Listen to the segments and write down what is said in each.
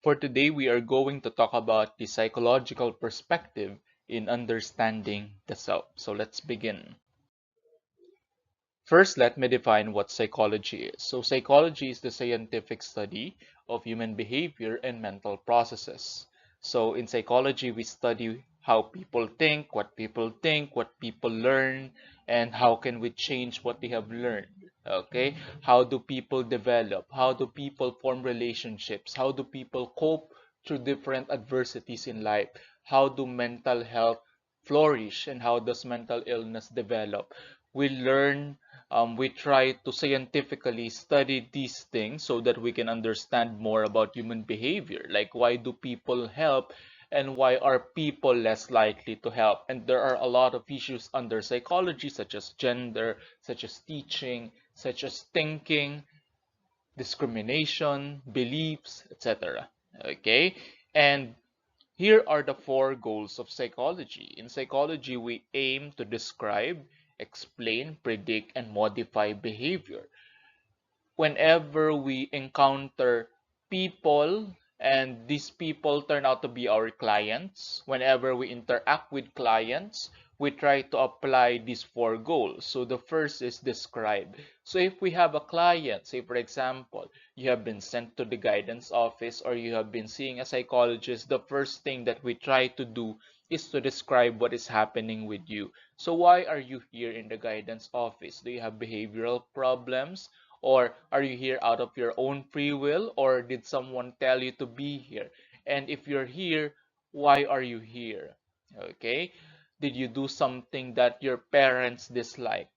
For today, we are going to talk about the psychological perspective in understanding the self. So let's begin. First, let me define what psychology is. So psychology is the scientific study of human behavior and mental processes. So in psychology, we study how people think, what people learn, and how can we change what they have learned. Okay, how do people develop? How do people form relationships? How do people cope through different adversities in life? How do mental health flourish, and how does mental illness develop? We learn, we try to scientifically study these things so that we can understand more about human behavior, like why do people help and why are people less likely to help. And there are a lot of issues under psychology, such as gender, such as teaching, such as thinking, discrimination, beliefs, etc. Okay, and here are the four goals of psychology. In psychology, we aim to describe, explain, predict, and modify behavior. Whenever we encounter people and these people turn out to be our clients, whenever we interact with clients, we try to apply these four goals. So the first is describe. So if we have a client, say for example, you have been sent to the guidance office or you have been seeing a psychologist, the first thing that we try to do is to describe what is happening with you. So why are you here in the guidance office? Do you have behavioral problems? Or are you here out of your own free will, or did someone tell you to be here? And if you're here, why are you here? Okay? Did you do something that your parents dislike?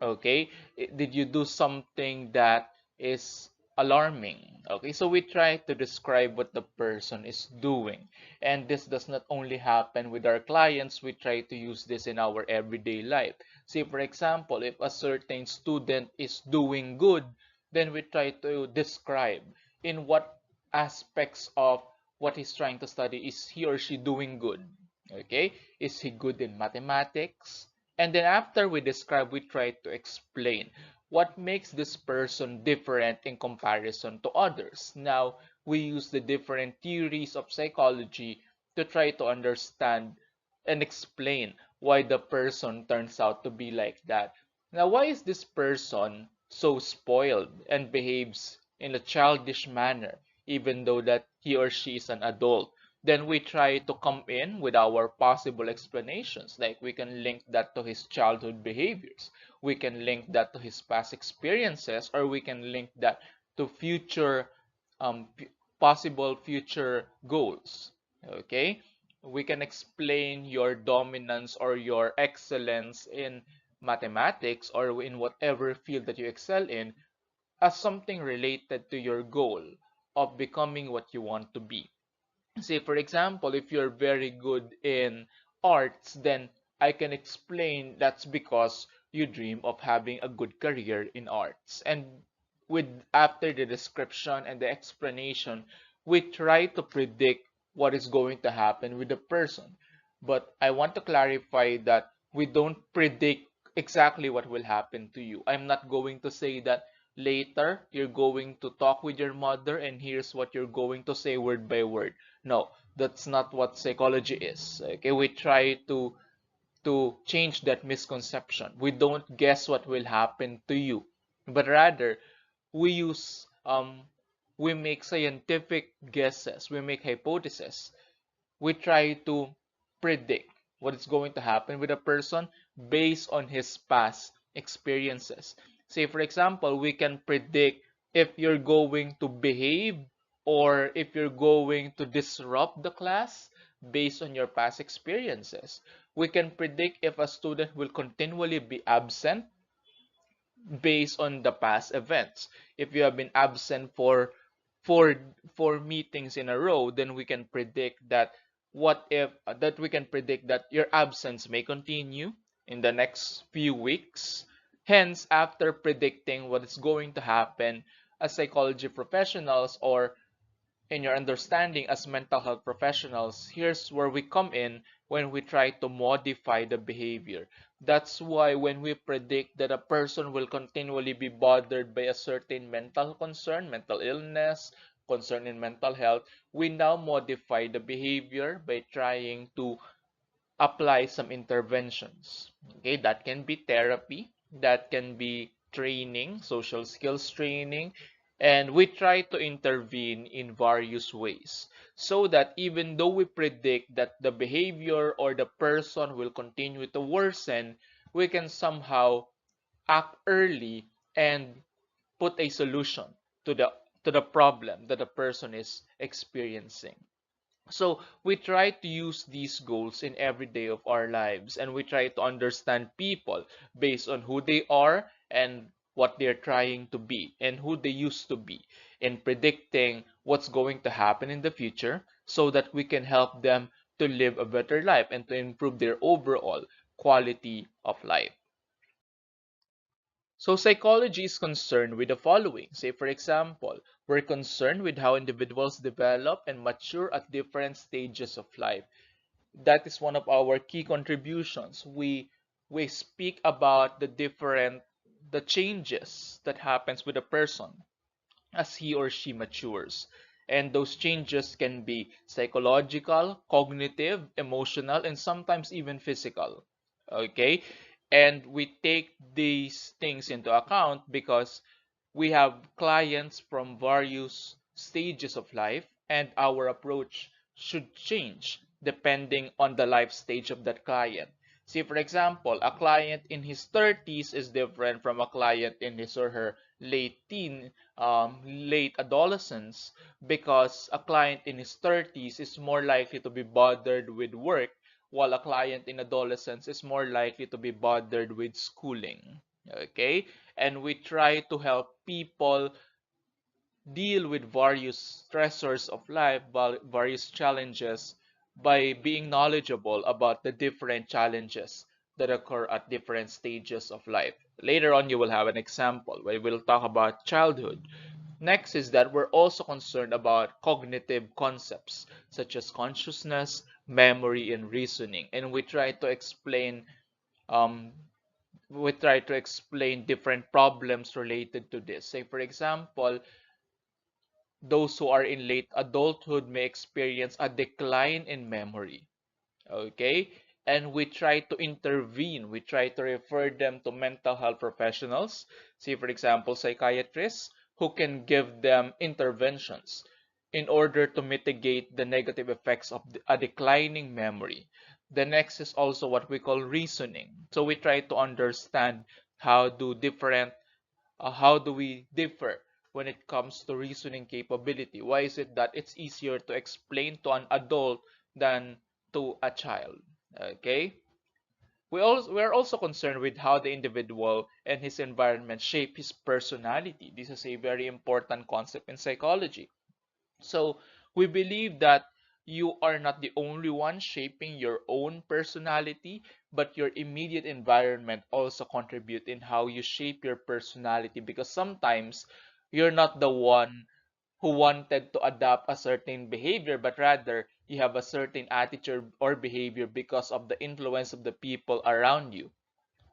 Okay, did you do something that is alarming? Okay, so we try to describe what the person is doing, and this does not only happen with our clients. We try to use this in our everyday life. Say for example, if a certain student is doing good, then we try to describe in what aspects of what he's trying to study is he or she doing good. Okay, is he good in mathematics? And then after we describe, we try to explain what makes this person different in comparison to others. Now, we use the different theories of psychology to try to understand and explain why the person turns out to be like that. Now, why is this person so spoiled and behaves in a childish manner, even though that he or she is an adult? Then we try to come in with our possible explanations. Like we can link that to his childhood behaviors, we can link that to his past experiences, or we can link that to future possible future goals. Okay, we can explain your dominance or your excellence in mathematics or in whatever field that you excel in as something related to your goal of becoming what you want to be. Say, for example, if you're very good in arts, then I can explain that's because you dream of having a good career in arts. And with after the description and the explanation, we try to predict what is going to happen with the person. But I want to clarify that we don't predict exactly what will happen to you. I'm not going to say that later you're going to talk with your mother and here's what you're going to say word by word. No, that's not what psychology is. Okay, we try to change that misconception. We don't guess what will happen to you, but rather we use we make scientific guesses, we make hypotheses, we try to predict what is going to happen with a person based on his past experiences. Say, for example, we can predict if you're going to behave or if you're going to disrupt the class based on your past experiences. We can predict if a student will continually be absent based on the past events. If you have been absent for four four meetings in a row, then we can predict that what if that we can predict that your absence may continue in the next few weeks. Hence, after predicting what is going to happen, as psychology professionals or in your understanding as mental health professionals, here's where we come in when we try to modify the behavior. That's why when we predict that a person will continually be bothered by a certain mental concern, mental illness, concern in mental health, we now modify the behavior by trying to apply some interventions. Okay, that can be therapy, that can be training, social skills training, and we try to intervene in various ways so that even though we predict that the behavior or the person will continue to worsen, we can somehow act early and put a solution to the problem that the person is experiencing. So we try to use these goals in every day of our lives, and we try to understand people based on who they are and what they're trying to be and who they used to be, in predicting what's going to happen in the future so that we can help them to live a better life and to improve their overall quality of life. So psychology is concerned with the following. Say, for example, we're concerned with how individuals develop and mature at different stages of life. That is one of our key contributions. We speak about the changes that happens with a person as he or she matures. And those changes can be psychological, cognitive, emotional, and sometimes even physical. Okay? And we take these things into account because we have clients from various stages of life, and our approach should change depending on the life stage of that client. See, for example, a client in his 30s is different from a client in his or her late adolescence, because a client in his 30s is more likely to be bothered with work, while a client in adolescence is more likely to be bothered with schooling. Okay? And we try to help people deal with various stressors of life, various challenges, by being knowledgeable about the different challenges that occur at different stages of life. Later on, you will have an example where we'll talk about childhood. Next is that we're also concerned about cognitive concepts such as consciousness, memory, and reasoning, and um, we try to explain different problems related to this. Say, for example, those who are in late adulthood may experience a decline in memory. Okay? And we try to intervene. We try to refer them to mental health professionals, say, for example, psychiatrists, who can give them interventions in order to mitigate the negative effects of a declining memory. The next is also what we call reasoning. So we try to understand how do different how do we differ when it comes to reasoning capability? Why is it that it's easier to explain to an adult than to a child? Okay. We are also concerned with how the individual and his environment shape his personality. This is a very important concept in psychology. So we believe that you are not the only one shaping your own personality, but your immediate environment also contribute in how you shape your personality, because sometimes you're not the one who wanted to adopt a certain behavior, but rather you have a certain attitude or behavior because of the influence of the people around you.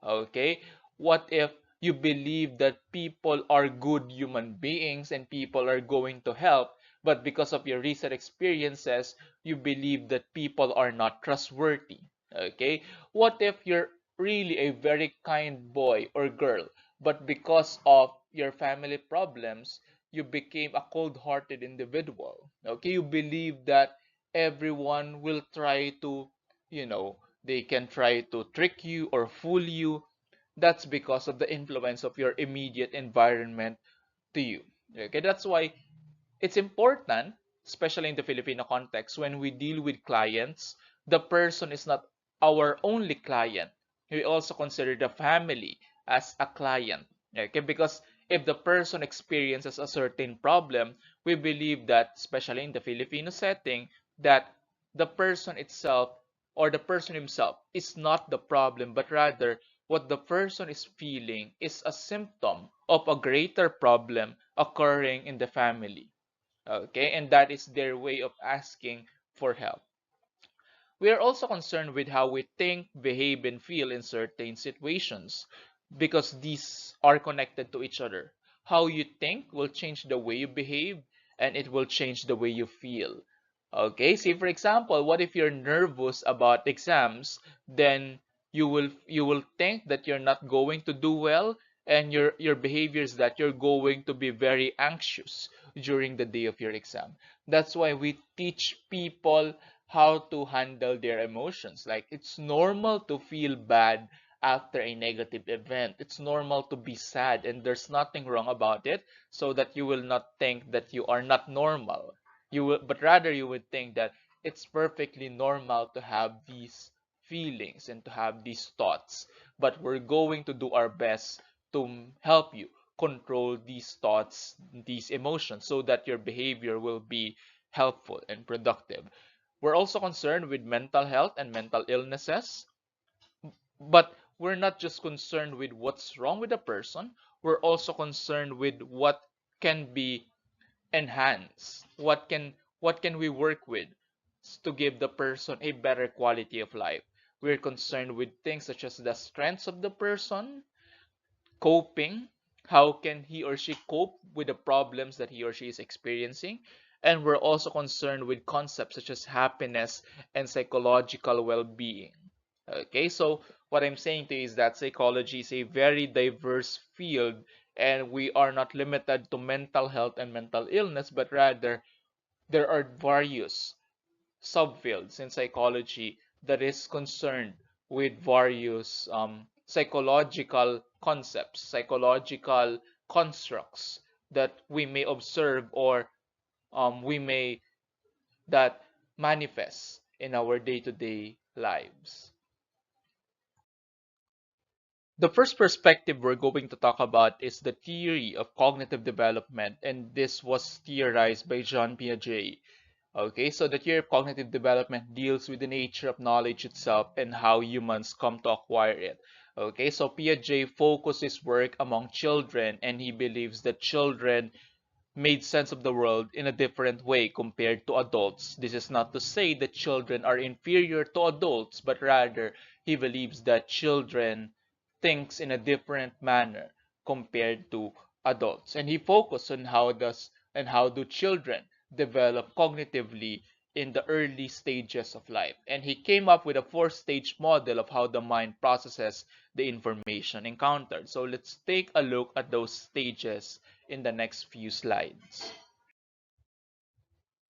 Okay? What if you believe that people are good human beings and people are going to help, but because of your recent experiences, you believe that people are not trustworthy? Okay? What if you're really a very kind boy or girl, but because of your family problems, you became a cold-hearted individual? Okay? You believe that everyone will try to, they can try to trick you or fool you. That's because of the influence of your immediate environment to you. Okay, that's why it's important, especially in the Filipino context, when we deal with clients, the person is not our only client. We also consider the family as a client. Okay, because if the person experiences a certain problem, we believe that, especially in the Filipino setting, that the person itself or the person himself is not the problem, but rather what the person is feeling is a symptom of a greater problem occurring in the family. Okay, and that is their way of asking for help. We are also concerned with how we think, behave, and feel in certain situations, because these are connected to each other. How you think will change the way you behave, and it will change the way you feel. Okay, say for example, what if you're nervous about exams? Then you will think that you're not going to do well, and your behavior is that you're going to be very anxious during the day of your exam. That's why we teach people how to handle their emotions. Like, it's normal to feel bad after a negative event. It's normal to be sad, and there's nothing wrong about it, so that you will not think that you are not normal. But rather you would think that it's perfectly normal to have these feelings and to have these thoughts. But we're going to do our best to help you control these thoughts, these emotions, so that your behavior will be helpful and productive. We're also concerned with mental health and mental illnesses, but we're not just concerned with what's wrong with the person, we're also concerned with what can be enhanced. What can we work with to give the person a better quality of life? We're concerned with things such as the strengths of the person, coping, how can he or she cope with the problems that he or she is experiencing, and we're also concerned with concepts such as happiness and psychological well-being. Okay, so what I'm saying to you is that psychology is a very diverse field, and we are not limited to mental health and mental illness, but rather there are various subfields in psychology that is concerned with various psychological concepts, psychological constructs that we may observe, or we may that manifest in our day-to-day lives. The first perspective we're going to talk about is the theory of cognitive development, and this was theorized by Jean Piaget. Okay, so the theory of cognitive development deals with the nature of knowledge itself and how humans come to acquire it. Okay, so Piaget focuses work among children, and he believes that children made sense of the world in a different way compared to adults. This is not to say that children are inferior to adults, but rather he believes that children thinks in a different manner compared to adults. And he focused on how do children develop cognitively in the early stages of life. And he came up with a four-stage model of how the mind processes the information encountered. So let's take a look at those stages in the next few slides.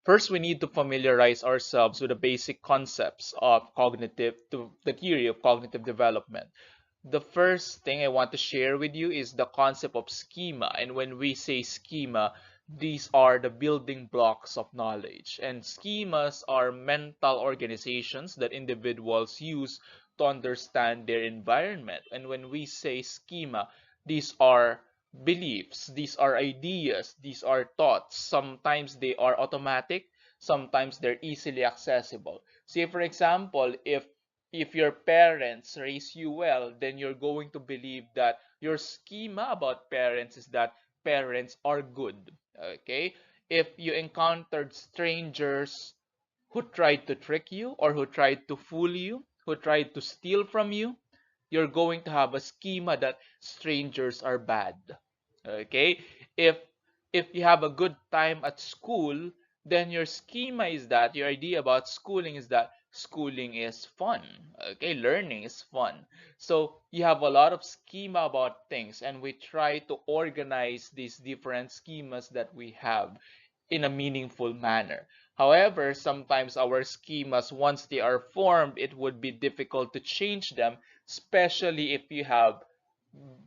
First, we need to familiarize ourselves with the basic concepts of the theory of cognitive development. The first thing I want to share with you is the concept of schema. And when we say schema, these are the building blocks of knowledge. And schemas are mental organizations that individuals use to understand their environment. And when we say schema, these are beliefs, these are ideas, these are thoughts. Sometimes they are automatic, sometimes they're easily accessible. Say, for example, if your parents raise you well, then you're going to believe that your schema about parents is that parents are good. Okay? If you encountered strangers who tried to trick you, or who tried to fool you, who tried to steal from you, you're going to have a schema that strangers are bad. Okay? If if you have a good time at school, then your schema is that your idea about schooling is that schooling is fun. Okay, learning is fun. So you have a lot of schema about things, and we try to organize these different schemas that we have in a meaningful manner. However, sometimes our schemas, once they are formed, it would be difficult to change them, especially if you have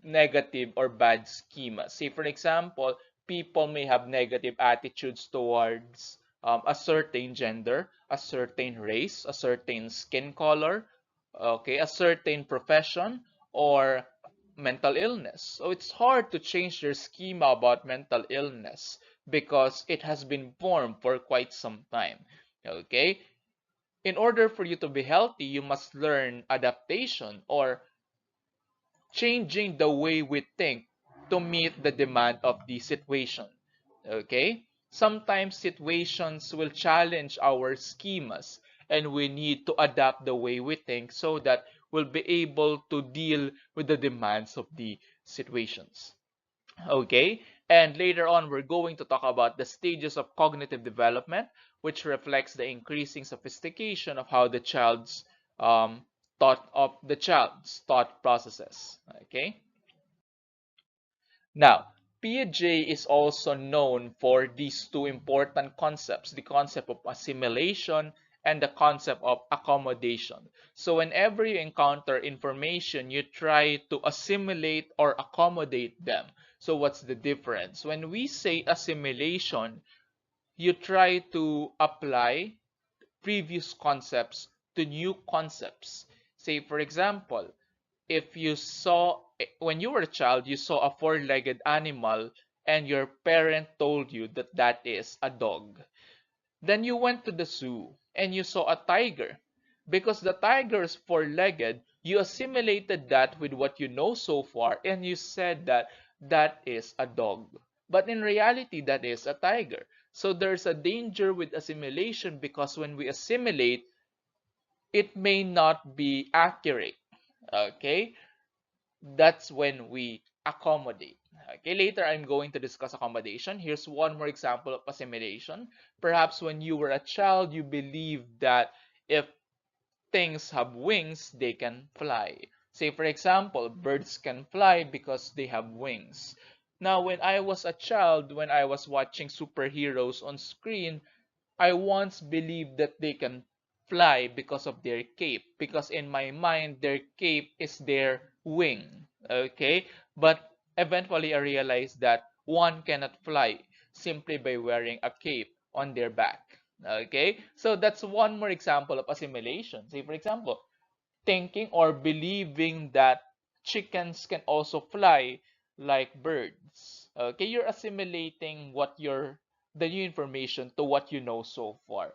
negative or bad schema. Say, for example, people may have negative attitudes towards a certain gender, a certain race, a certain skin color, okay, a certain profession, or mental illness. So it's hard to change your schema about mental illness because it has been formed for quite some time. Okay? In order for you to be healthy, you must learn adaptation, or changing the way we think to meet the demand of the situation. Okay? Sometimes situations will challenge our schemas, and we need to adapt the way we think so that we'll be able to deal with the demands of the situations. Okay? And later on, we're going to talk about the stages of cognitive development, which reflects the increasing sophistication of how um, the child's thought processes. Okay. Now, Piaget is also known for these two important concepts, the concept of assimilation and the concept of accommodation. So whenever you encounter information, you try to assimilate or accommodate them. So what's the difference? When we say assimilation, you try to apply previous concepts to new concepts. Say, for example, if you saw, when you were a child, you saw a four-legged animal and your parent told you that that is a dog. Then you went to the zoo and you saw a tiger. Because the tiger is four-legged, you assimilated that with what you know so far and you said that that is a dog. But in reality, that is a tiger. So there's a danger with assimilation because when we assimilate, it may not be accurate. Okay? That's when we accommodate. Okay, later I'm going to discuss accommodation. Here's one more example of assimilation. Perhaps when you were a child, you believed that if things have wings, they can fly. Say, for example, birds can fly because they have wings. Now, when I was a child, when I was watching superheroes on screen, I once believed that they can fly because of their cape, because in my mind, their cape is their wing. Okay? But eventually, I realized that one cannot fly simply by wearing a cape on their back. Okay? So that's one more example of assimilation. Say, for example, thinking or believing that chickens can also fly like birds. Okay, you're assimilating the new information to what you know so far.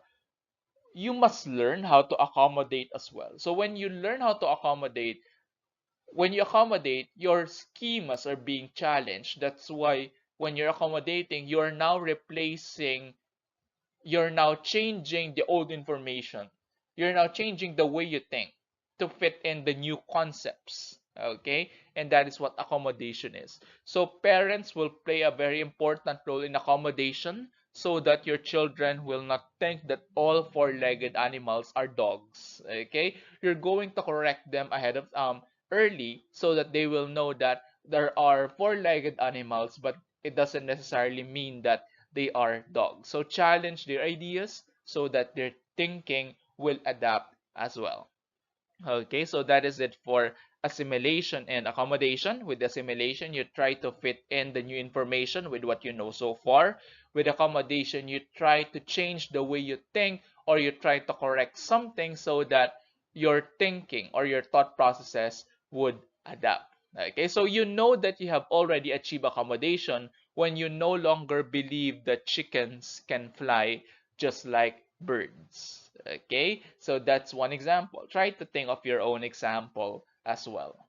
You must learn how to accommodate as well. So when you learn how to accommodate, when you accommodate, your schemas are being challenged. That's why when you're accommodating, you're now changing the old information. You're now changing the way you think to fit in the new concepts. Okay? And that is what accommodation is. So parents will play a very important role in accommodation so that your children will not think that all four-legged animals are dogs. Okay? You're going to correct them ahead of early so that they will know that there are four-legged animals, but it doesn't necessarily mean that they are dogs. So challenge their ideas so that their thinking will adapt as well. Okay, so that is it for assimilation and accommodation. With assimilation, you try to fit in the new information with what you know so far. With accommodation, you try to change the way you think or you try to correct something so that your thinking or your thought processes would adapt. Okay, so you know that you have already achieved accommodation when you no longer believe that chickens can fly just like birds. Okay, so that's one example. Try to think of your own example as well.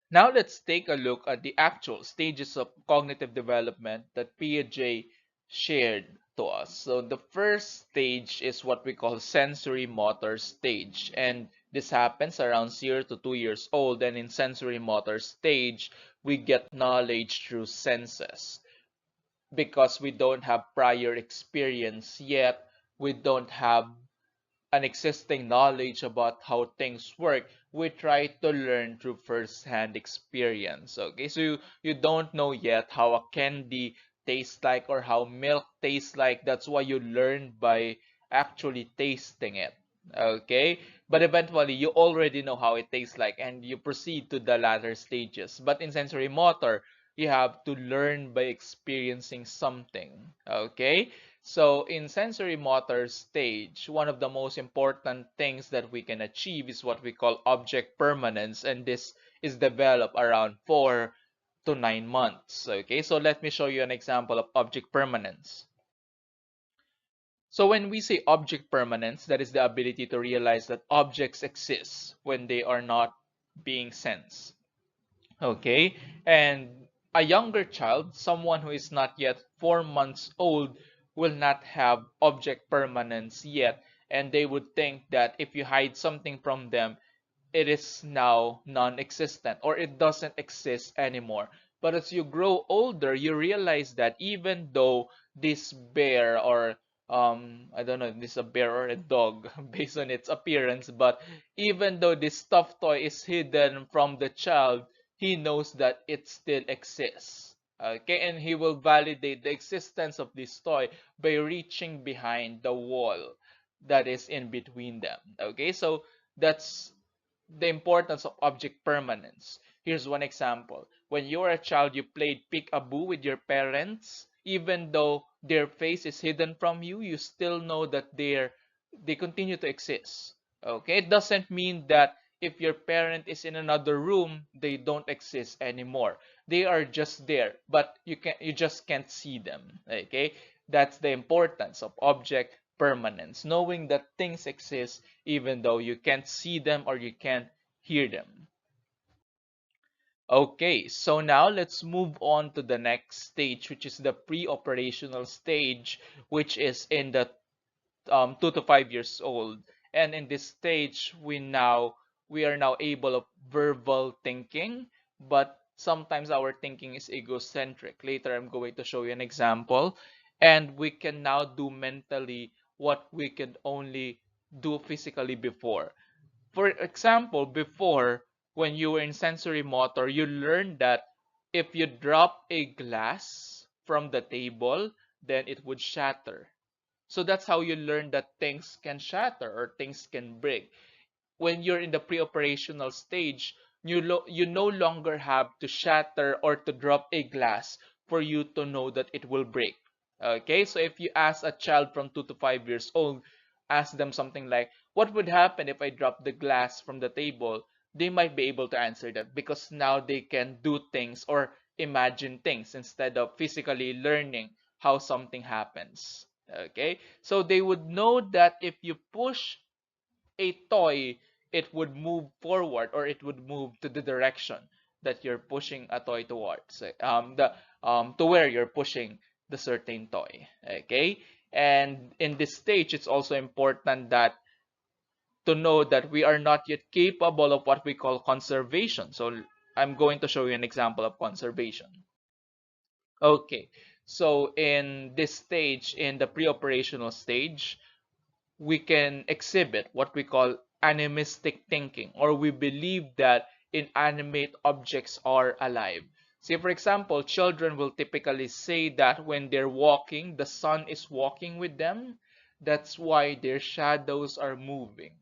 Now let's take a look at the actual stages of cognitive development that Piaget shared to us. So the first stage is what we call sensory motor stage, and this happens around 0 to 2 years old. And in sensory motor stage, we get knowledge through senses. Because we don't have prior experience yet, we don't have an existing knowledge about how things work, we try to learn through first-hand experience. Okay, so you don't know yet how a candy tastes like or how milk tastes like. That's why you learn by actually tasting it. Okay, but eventually you already know how it tastes like and you proceed to the latter stages. But in sensory motor, you have to learn by experiencing something. Okay, so in sensory motor stage, one of the most important things that we can achieve is what we call object permanence, and this is developed around 4 to 9 months. Okay, so let me show you an example of object permanence. So when we say object permanence, that is the ability to realize that objects exist when they are not being sensed. Okay, and a younger child, someone who is not yet 4 months old, will not have object permanence yet, and they would think that if you hide something from them, it is now non-existent or it doesn't exist anymore. But as you grow older, you realize that even though this bear, or I don't know if this is a bear or a dog based on its appearance, but even though this stuffed toy is hidden from the child, he knows that it still exists. Okay, and he will validate the existence of this toy by reaching behind the wall that is in between them. Okay, so that's the importance of object permanence. Here's one example. When you were a child, you played peek-a-boo with your parents. Even though their face is hidden from you, you still know that they continue to exist. Okay? It doesn't mean that if your parent is in another room, they don't exist anymore. They are just there, but you just can't see them. Okay? That's the importance of object permanence, knowing that things exist even though you can't see them or you can't hear them. Okay, so now let's move on to the next stage, which is the pre-operational stage, which is in the 2 to 5 years old. And in this stage, we are now able of verbal thinking, but sometimes our thinking is egocentric. Later, I'm going to show you an example. And we can now do mentally what we could only do physically before. For example, before, when you were in sensory motor, you learned that if you drop a glass from the table, then it would shatter. So that's how you learn that things can shatter or things can break. When you're in the pre-operational stage, you no longer have to shatter or to drop a glass for you to know that it will break. Okay, so if you ask a child from 2 to 5 years old, ask them something like, what would happen if I drop the glass from the table? They might be able to answer that because now they can do things or imagine things instead of physically learning how something happens. Okay, so they would know that if you push a toy, it would move forward or it would move to the direction that you're pushing a toy towards. The To where you're pushing the certain toy. Okay, and in this stage, it's also important that to know that we are not yet capable of what we call conservation. So I'm going to show you an example of conservation. Okay, so in this stage, in the pre-operational stage, we can exhibit what we call animistic thinking, or we believe that inanimate objects are alive. Say, for example, children will typically say that when they're walking, the sun is walking with them. That's why their shadows are moving.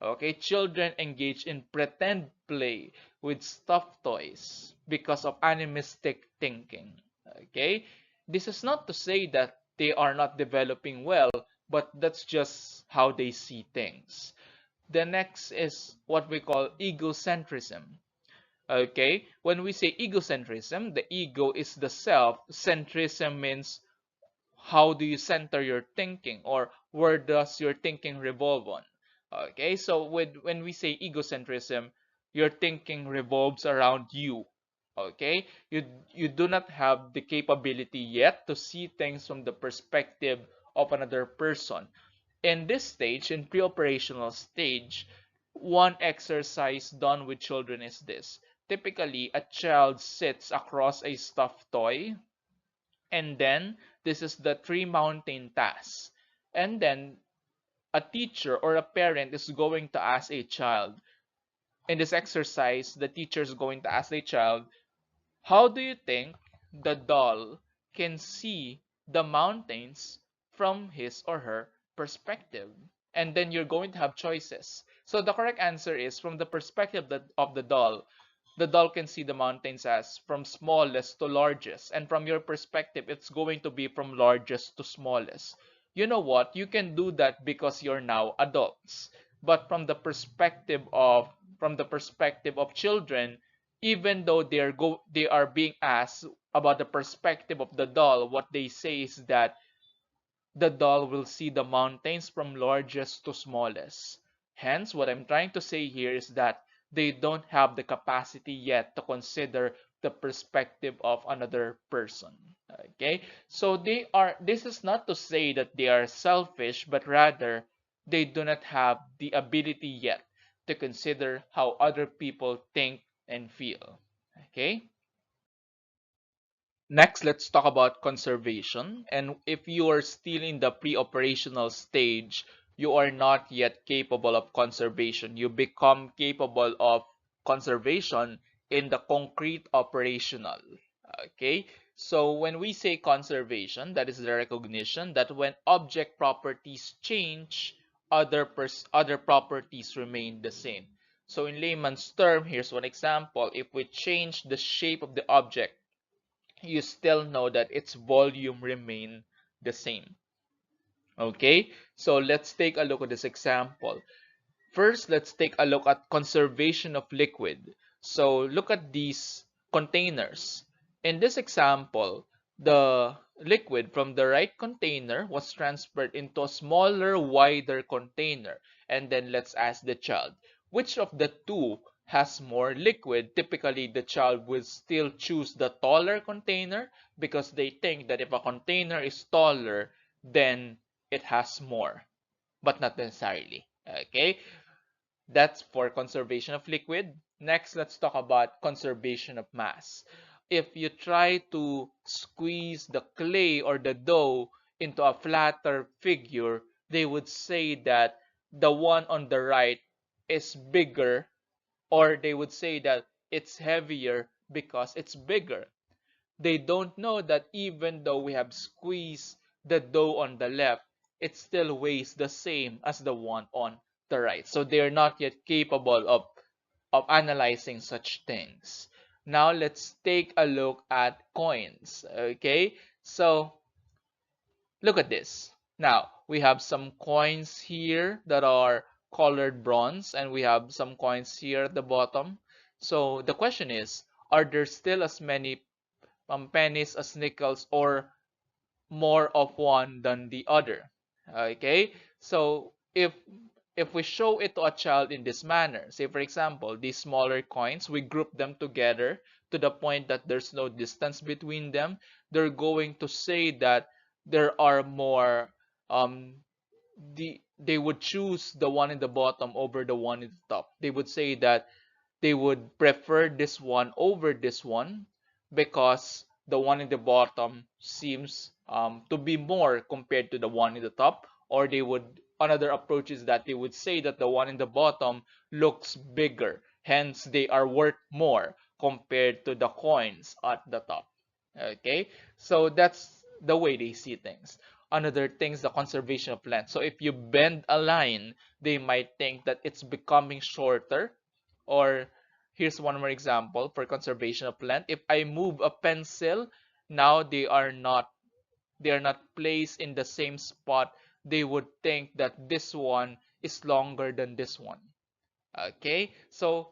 Okay, children engage in pretend play with stuffed toys because of animistic thinking. Okay, this is not to say that they are not developing well, but that's just how they see things. The next is what we call egocentrism. Okay, when we say egocentrism, the ego is the self. Centrism means how do you center your thinking, or where does your thinking revolve on. Okay, so when we say egocentrism, your thinking revolves around you. Okay, you do not have the capability yet to see things from the perspective of another person. In this stage, in pre-operational stage, one exercise done with children is this. Typically, a child sits across a stuffed toy, and then this is the tree mountain task. And then a teacher or a parent is going to ask a child. In this exercise, the teacher is going to ask the child, how do you think the doll can see the mountains from his or her perspective? And then you're going to have choices. So the correct answer is from the perspective of the doll can see the mountains as from smallest to largest. And from your perspective, it's going to be from largest to smallest. You know what? You can do that because you're now adults. But from the perspective of children, even though they are being asked about the perspective of the doll, what they say is that the doll will see the mountains from largest to smallest. Hence, what I'm trying to say here is that they don't have the capacity yet to consider the perspective of another person. Okay? So this is not to say that they are selfish, but rather they do not have the ability yet to consider how other people think and feel. Okay? Next, let's talk about conservation. And if you are still in the pre-operational stage, you are not yet capable of conservation. You become capable of conservation in the concrete operational. Okay, so when we say conservation, that is the recognition that when object properties change, other properties remain the same. So in layman's term, here's one example. If we change the shape of the object, you still know that its volume remain the same. Okay, so let's take a look at this example. First, let's take a look at conservation of liquid. So look at these containers. In this example, the liquid from the right container was transferred into a smaller, wider container. And then let's ask the child, which of the two has more liquid? Typically, the child will still choose the taller container because they think that if a container is taller, then it has more, but not necessarily. Okay, that's for conservation of liquid. Next, let's talk about conservation of mass. If you try to squeeze the clay or the dough into a flatter figure, they would say that the one on the right is bigger, or they would say that it's heavier because it's bigger. They don't know that even though we have squeezed the dough on the left, it still weighs the same as the one on the right. So they're not yet capable of analyzing such things. Now let's take a look at coins. Okay, so look at this. Now we have some coins here that are colored bronze, and we have some coins here at the bottom. So the question is, are there still as many pennies as nickels, or more of one than the other? Okay, so if we show it to a child in this manner, say for example, these smaller coins, we group them together to the point that there's no distance between them, they're going to say that there are more, they would choose the one in the bottom over the one in the top. They would say that they would prefer this one over this one because the one in the bottom seems to be more compared to the one in the top. Or they would, another approach is that they would say that the one in the bottom looks bigger, hence they are worth more compared to the coins at the top. Okay, so that's the way they see things. Another thing is the conservation of length. So if you bend a line, they might think that it's becoming shorter. Or here's one more example for conservation of length. If I move a pencil, now they are not placed in the same spot. They would think that this one is longer than this one. Okay, so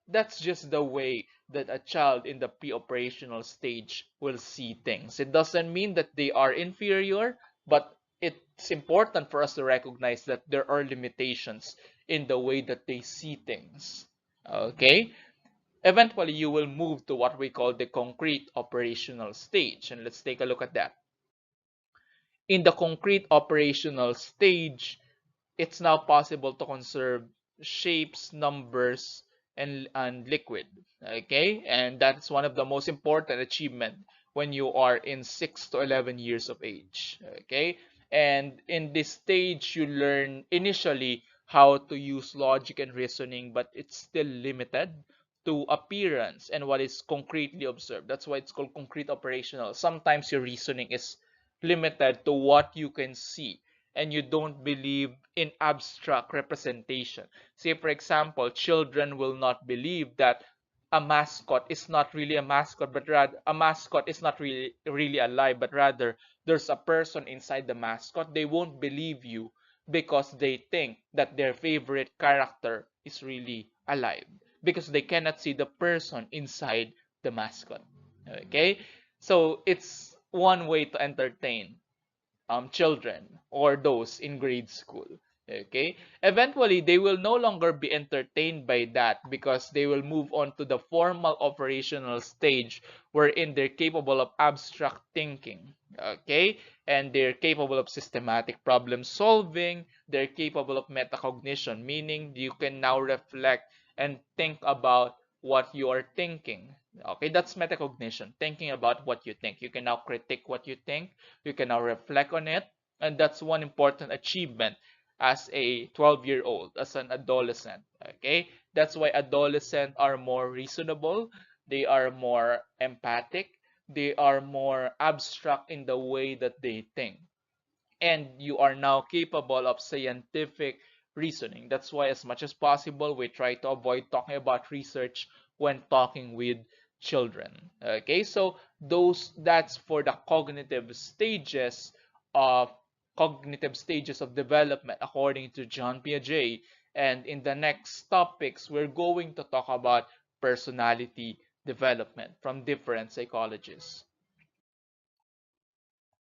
that's just the way that a child in the pre-operational stage will see things. It doesn't mean that they are inferior, but it's important for us to recognize that there are limitations in the way that they see things. Okay, eventually you will move to what we call the concrete operational stage, and let's take a look at that. In the concrete operational stage, it's now possible to conserve shapes, numbers, and liquid. Okay, and that's one of the most important achievement when you are in 6 to 11 years of age. Okay, and in this stage you learn initially how to use logic and reasoning, but it's still limited to appearance and what is concretely observed. That's why it's called concrete operational. Sometimes your reasoning is limited to what you can see, and you don't believe in abstract representation. Say, for example, children will not believe that a mascot is not really a mascot, but rather a mascot is not really alive, but rather there's a person inside the mascot. They won't believe you because they think that their favorite character is really alive because they cannot see the person inside the mascot. Okay, so it's one way to entertain children or those in grade school. Okay, eventually they will no longer be entertained by that because they will move on to the formal operational stage wherein they're capable of abstract thinking. Okay, and they're capable of systematic problem solving, they're capable of metacognition, meaning you can now reflect and think about what you are thinking. Okay, that's metacognition, thinking about what you think. You can now critique what you think, you can now reflect on it, and that's one important achievement as a 12-year-old, as an adolescent. Okay, that's why adolescents are more reasonable, they are more empathic, they are more abstract in the way that they think, and you are now capable of scientific reasoning. That's why, as much as possible, we try to avoid talking about research when talking with children. Okay, so that's for the of cognitive stages of development according to John Piaget. And in the next topics, we're going to talk about personality development from different psychologists.